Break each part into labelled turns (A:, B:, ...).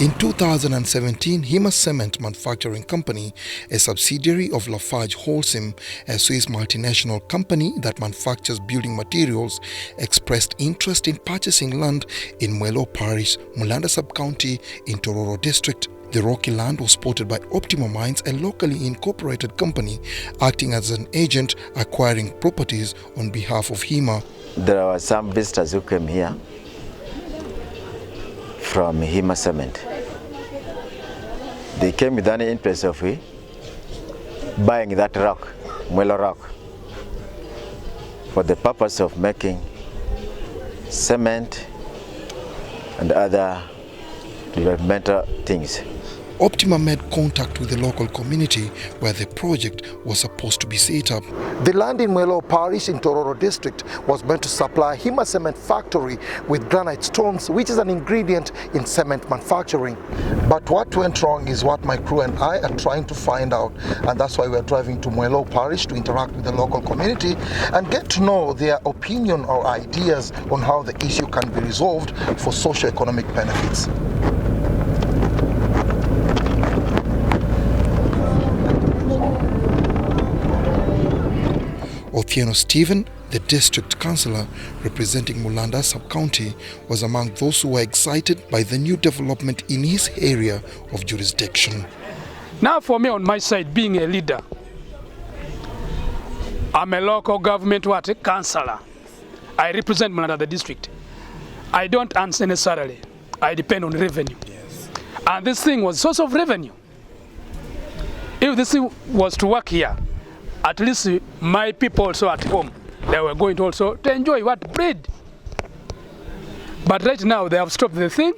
A: In 2017, Hima Cement Manufacturing Company, a subsidiary of Lafarge Holcim, a Swiss multinational company that manufactures building materials, expressed interest in purchasing land in MWELO Parish, Mulanda Sub-County in Tororo District. The rocky land was spotted by Optima Mines, a locally incorporated company acting as an agent acquiring properties on behalf of Hima.
B: There were some visitors who came here from Hima Cement. They came with an interest of buying that rock, MWELO rock, for the purpose of making cement and other developmental things.
A: Optima made contact with the local community where the project was supposed to be set up.
C: The land in MWELO Parish in Tororo District was meant to supply Hima Cement Factory with granite stones, which is an ingredient in cement manufacturing. But what went wrong is what my crew and I are trying to find out, and that's why we're driving to MWELO Parish to interact with the local community and get to know their opinion or ideas on how the issue can be resolved for socio-economic benefits.
A: Othieno Stephen, the district councillor representing Mulanda Sub-County, was among those who were excited by the new development in his area of jurisdiction.
D: Now for me, on my side, being a leader, I'm a local government councillor. I represent Mulanda the district. I don't answer necessarily. I depend on revenue. Yes. And this thing was source of revenue. If this thing was to work here, at least my people also at home, they were going to also to enjoy what bread. But right now they have stopped the thing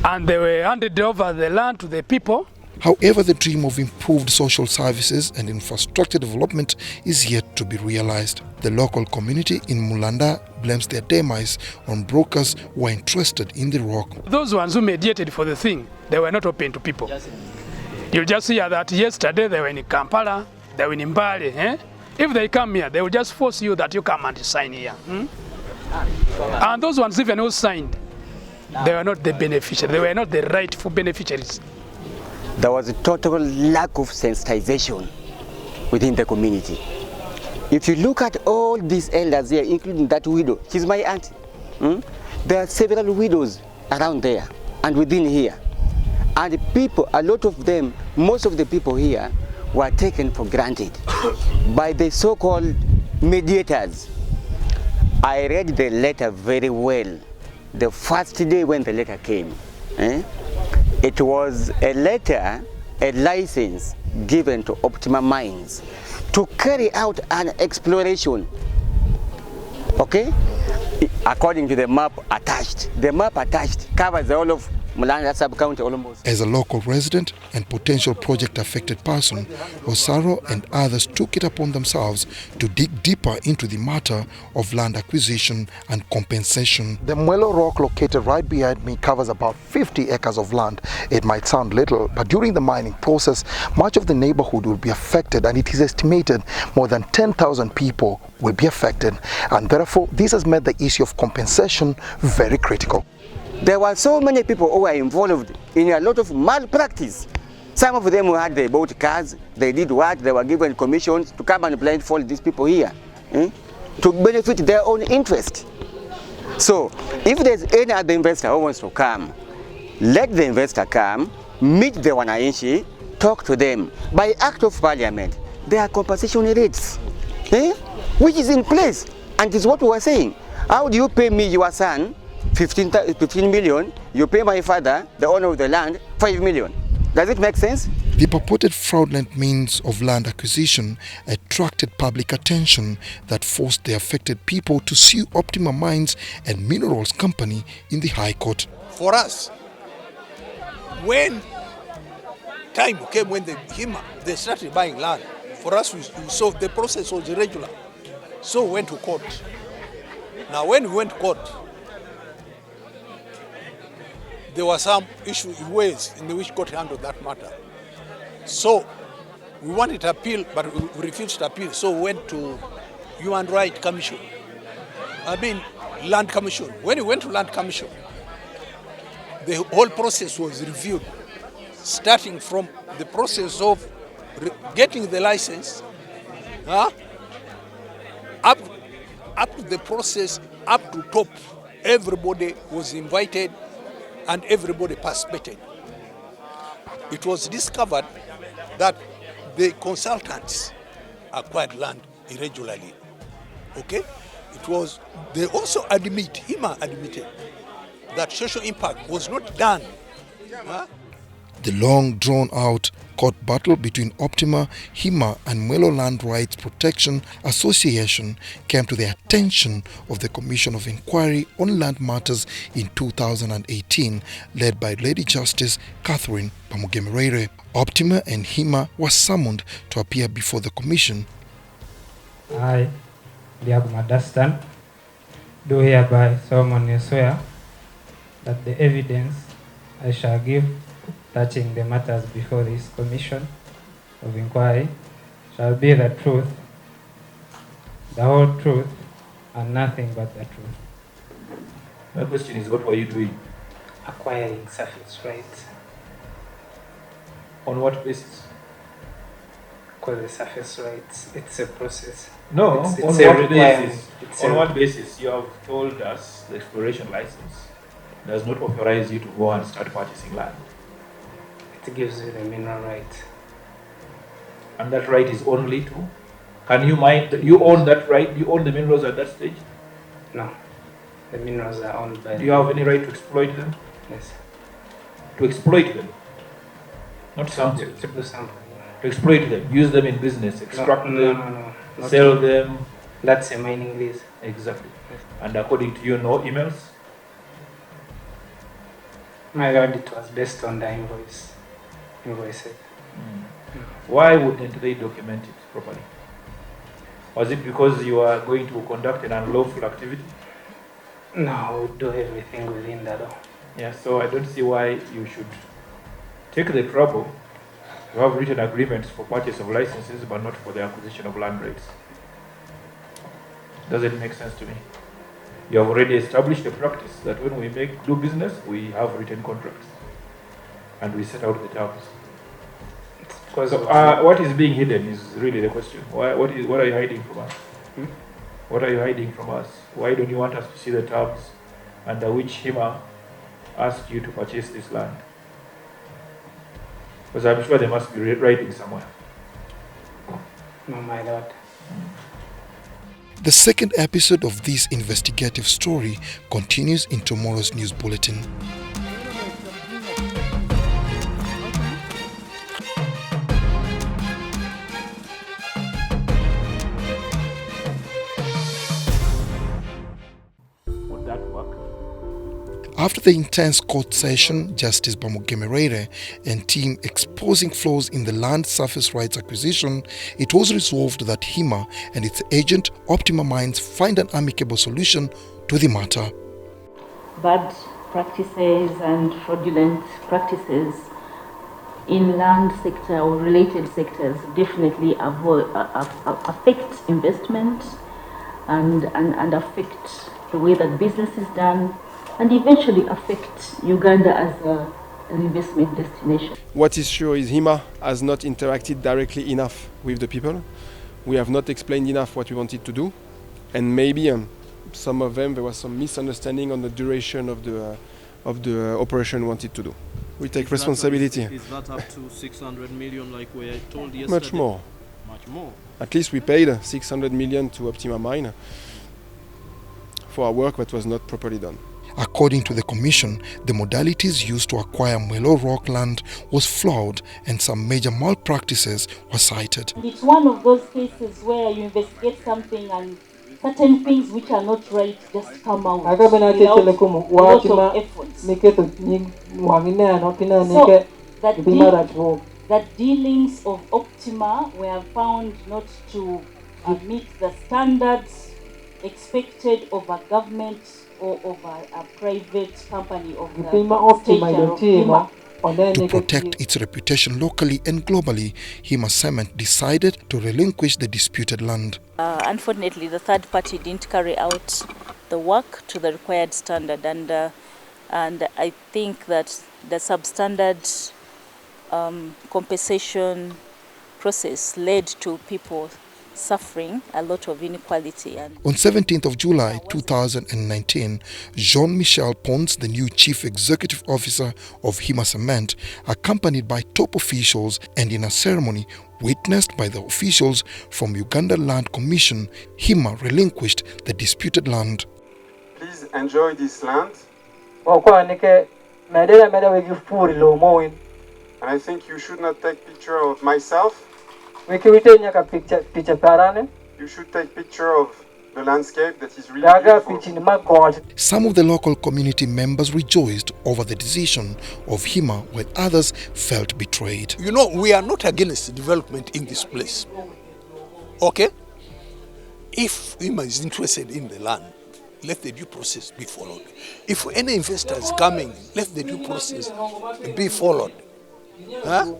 D: and they were handed over the land to the people.
A: However, the dream of improved social services and infrastructure development is yet to be realized. The local community in Mulanda blames their demise on brokers who are interested in the rock.
D: Those ones who mediated for the thing, they were not open to people. You just hear that yesterday they were in Kampala, they were in Mbale. If they come here, they will just force you that you come and sign here. And those ones even who signed, they were not the beneficiaries, they were not the rightful beneficiaries.
E: There was a total lack of sensitization within the community. If you look at all these elders here, including that widow, she's my aunt. There are several widows around there and within here. And the people, a lot of them, most of the people here were taken for granted by the so-called mediators. I read the letter very well. The first day when the letter came, it was a letter, a license given to Optima Mines to carry out an exploration, okay? According to the map attached. The map attached covers all of Mulanda Sub-County almost.
A: As a local resident and potential project-affected person, Osaro and others took it upon themselves to dig deeper into the matter of land acquisition and compensation.
C: The MWELO rock located right behind me covers about 50 acres of land. It might sound little, but during the mining process, much of the neighborhood will be affected, and it is estimated more than 10,000 people will be affected. And therefore, this has made the issue of compensation very critical.
E: There were so many people who were involved in a lot of malpractice. Some of them they bought cars, they did what? They were given commissions to come and blindfold these people here to benefit their own interest. So, if there's any other investor who wants to come, let the investor come, meet the Wananchi, talk to them. By act of parliament, there are compensation rates, which is in place, and is what we were saying. How do you pay me, your son, 15 million, you pay my father, the owner of the land, 5 million. Does it make sense?
A: The purported fraudulent means of land acquisition attracted public attention that forced the affected people to sue Optima Mines and Minerals Company in the High Court.
F: For us, when time came when they started buying land, for us we saw the process was irregular. So we went to court. Now when we went to court, there were some ways in which court handled that matter. So we wanted to appeal, but we refused to appeal. So we went to Human Rights Commission. Land Commission. When we went to Land Commission, the whole process was reviewed, starting from the process of getting the license, up to the process, up to top. Everybody was invited and everybody participated. It was discovered that the consultants acquired land irregularly. Okay? They also HIMA admitted that social impact was not done.
A: The long drawn-out court battle between Optima, HIMA and MWELO Land Rights Protection Association came to the attention of the Commission of Inquiry on Land Matters in 2018, led by Lady Justice Catherine Pamugemerere. Optima and HIMA were summoned to appear before the commission.
G: I, Liab Madastan, do hereby solemnly swear that the evidence I shall give touching the matters before this Commission of Inquiry shall be the truth, the whole truth, and nothing but the truth.
H: My question is, what were you doing?
G: Acquiring surface rights.
H: On what basis?
G: Because the surface rights, it's a process.
H: No,
G: It's
H: on
G: a
H: what
G: requirement.
H: basis? On what basis? You have told us the exploration license does not authorize you to go and start purchasing land.
G: It gives you the mineral right.
H: And that right is only to? Can you mine? You own that right? You own the minerals at that stage?
G: No, the minerals are owned by.
H: Do you have any right to exploit them?
G: Yes.
H: To exploit them? Not sample.
G: To do something.
H: To exploit them, use them in business, extract them,
G: No. Not
H: sell
G: to-
H: them.
G: That's a mining lease.
H: Exactly. And according to you, no emails?
G: My lord, it was based on the invoices.
H: Why wouldn't they document it properly? Was it because you are going to conduct an unlawful activity?
G: No, we do everything within the law.
H: Yeah, so I don't see why you should take the trouble to have written agreements for purchase of licenses but not for the acquisition of land rights. Does it make sense to me? You have already established a practice that when we do business, we have written contracts and we set out the terms.
G: Because
H: So what is being hidden is really the question. What are you hiding from us? What are you hiding from us? Why don't you want us to see the terms under which HIMA asked you to purchase this land? Because I'm sure they must be writing somewhere.
G: no, my lord.
A: The second episode of this investigative story continues in tomorrow's news bulletin.
H: Would that work?
A: After the intense court session, Justice Pamugemerere and team exposing flaws in the land surface rights acquisition, it was resolved that HIMA and its agent Optima Mines find an amicable solution to the matter.
I: Bad practices and fraudulent practices in land sector or related sectors definitely affect investment and affect the way that business is done, and eventually affect Uganda as an investment destination.
J: What is sure is HIMA has not interacted directly enough with the people. We have not explained enough what we wanted to do, and maybe some of them there was some misunderstanding on the duration of the operation we wanted to do. We take responsibility.
K: Is that up to 600 million like we were told yesterday?
J: Much more.
K: Much more.
J: At least we paid 600 million to Optima Mine for a work that was not properly done.
A: According to the commission, the modalities used to acquire MWELO rock land was flawed and some major malpractices were cited.
I: And it's one of those cases where you investigate something and certain things which are not right just come out without a lot of efforts. So that dealings of Optima were found not to meet the standards expected of a government or of a private company of the stature of HIMA.
A: To protect its reputation locally and globally, HIMA Cement decided to relinquish the disputed land.
L: Unfortunately, the third party didn't carry out the work to the required standard, and
I: And I think that the substandard compensation process led to people suffering a lot of inequality. And
A: on 17th of July 2019, Jean-Michel Pons, the new Chief Executive Officer of HIMA Cement, accompanied by top officials and in a ceremony witnessed by the officials from Uganda Land Commission, HIMA relinquished the disputed land.
L: Please enjoy this land. And I think you should not take picture of myself. You should take picture of the landscape that is really beautiful.
A: Some of the local community members rejoiced over the decision of HIMA, while others felt betrayed.
F: You know, we are not against development in this place. Okay? If HIMA is interested in the land, let the due process be followed. If any investor is coming, let the due process be followed. Huh?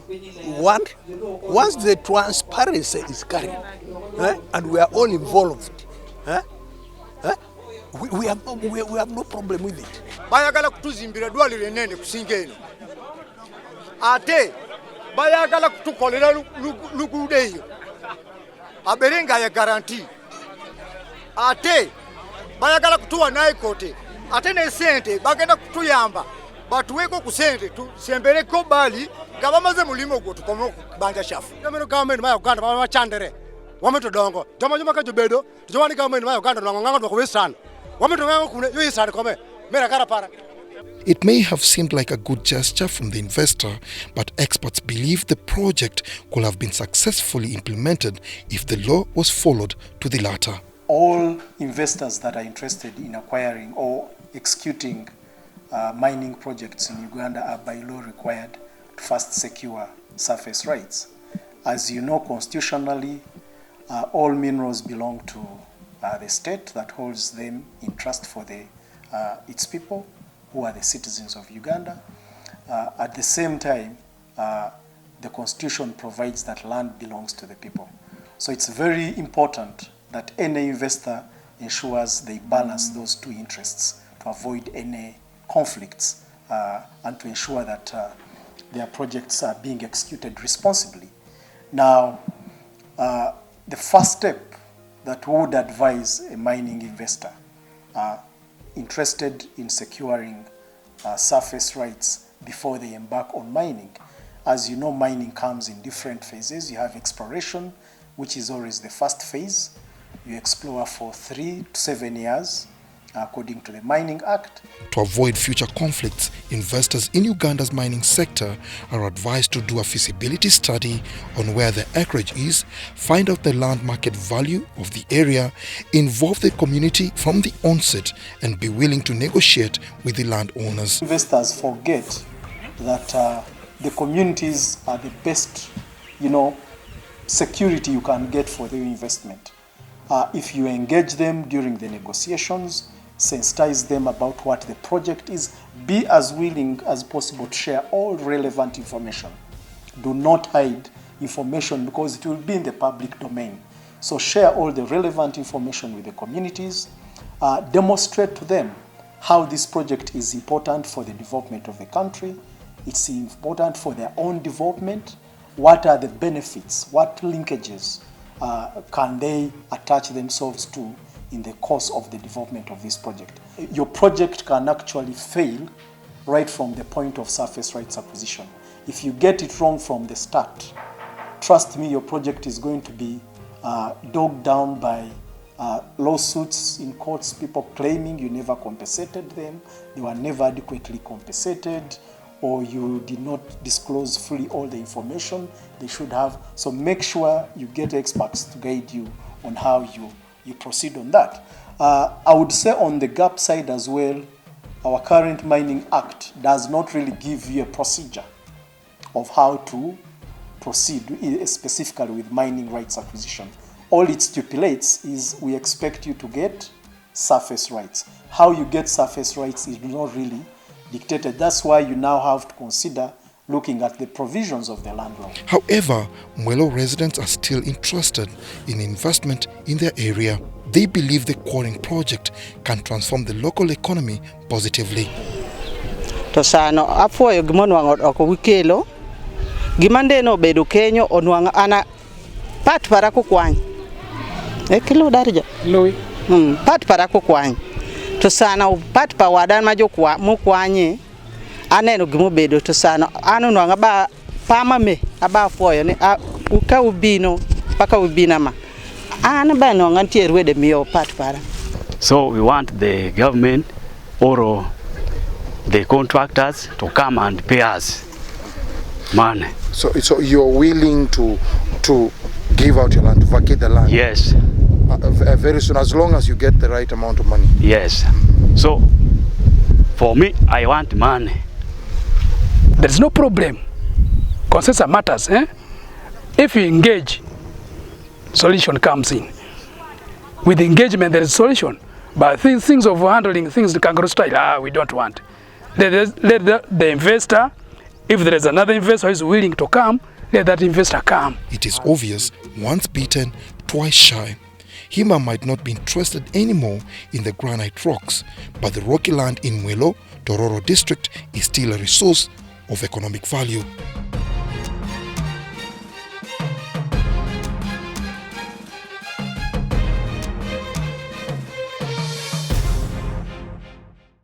F: Once the transparency is carried, and we are all involved, we have no problem with it.
M: Bayagala kutuzimbira dwaliro enene kusinga eno. Ate bayagala kutukolera luguudo eyo. Aberenga ya guarantee. Ate bayagala kutuwa naikote. Ate ne sente bagenda kutuyamba. Batuweko ku sente tusembereko bali nga bamaze mulimo gwo tukome kubanja shafu. Gameno government ma Uganda baba chandere. Wameto dongo. Tomanyo ka jobedo. Tujwani government ma Uganda nganga nganga western. Wameto nganga kune yo isana kome. Mera kara para.
A: It may have seemed like a good gesture from the investor, but experts believe the project could have been successfully implemented if the law was followed to the latter.
N: All investors that are interested in acquiring or executing mining projects in Uganda are by law required to first secure surface rights. As you know, constitutionally, all minerals belong to the state that holds them in trust for its people, who are the citizens of Uganda. At the same time, the constitution provides that land belongs to the people. So it's very important that any investor ensures they balance those two interests to avoid any conflicts and to ensure that their projects are being executed responsibly. Now, the first step that would advise a mining investor interested in securing surface rights before they embark on mining. As you know, mining comes in different phases. You have exploration, which is always the first phase. You explore for 3 to 7 years, according to the Mining Act.
A: To avoid future conflicts, investors in Uganda's mining sector are advised to do a feasibility study on where the acreage is, find out the land market value of the area, involve the community from the onset, and be willing to negotiate with the landowners.
N: Investors forget that the communities are the best, security you can get for their investment. If you engage them during the negotiations, sensitize them about what the project is, be as willing as possible to share all relevant information. Do not hide information because it will be in the public domain. So share all the relevant information with the communities, demonstrate to them how this project is important for the development of the country, it's important for their own development, what are the benefits, what linkages can they attach themselves to in the course of the development of this project. Your project can actually fail right from the point of surface rights acquisition. If you get it wrong from the start, trust me, your project is going to be dogged down by lawsuits in courts, people claiming you never compensated them, they were never adequately compensated, or you did not disclose fully all the information they should have. So make sure you get experts to guide you on how you proceed on that. I would say on the gap side as well, our current Mining Act does not really give you a procedure of how to proceed specifically with mining rights acquisition. All it stipulates is we expect you to get surface rights. How you get surface rights is not really dictated. That's why you now have to consider looking at the provisions of the land law.
A: However, MWELO residents are still interested in investment in their area. They believe the quarrying project can transform the local economy positively.
O: To sano afuoyo gimonwang'o oko wikelo gimandeno bedo kenyo onwang'o ana pat para kukwany kilo darja
D: lui
O: pat para kukwany to sano pat pa wadan ma jokwa mukwanye aneno gimobedo to sano anu nwang'o ba pama me aba fuoyo ni uka ubino paka ubina ma ana ba nwang'o ntie rwede miyo pat para.
P: So we want the government or the contractors to come and pay us money.
C: So you're willing to give out your land, to vacate the land?
P: Yes.
C: Very soon, as long as you get the right amount of money?
P: Yes. So for me, I want money.
D: There's no problem. Consensus matters. If you engage, solution comes in. With engagement, there is solution. But things of handling things the kangaroo style, we don't want. Let the investor, if there is another investor who is willing to come, let that investor come.
A: It is obvious, once bitten, twice shy. Hima might not be interested anymore in the granite rocks, but the rocky land in MWELO, Tororo district is still a resource of economic value.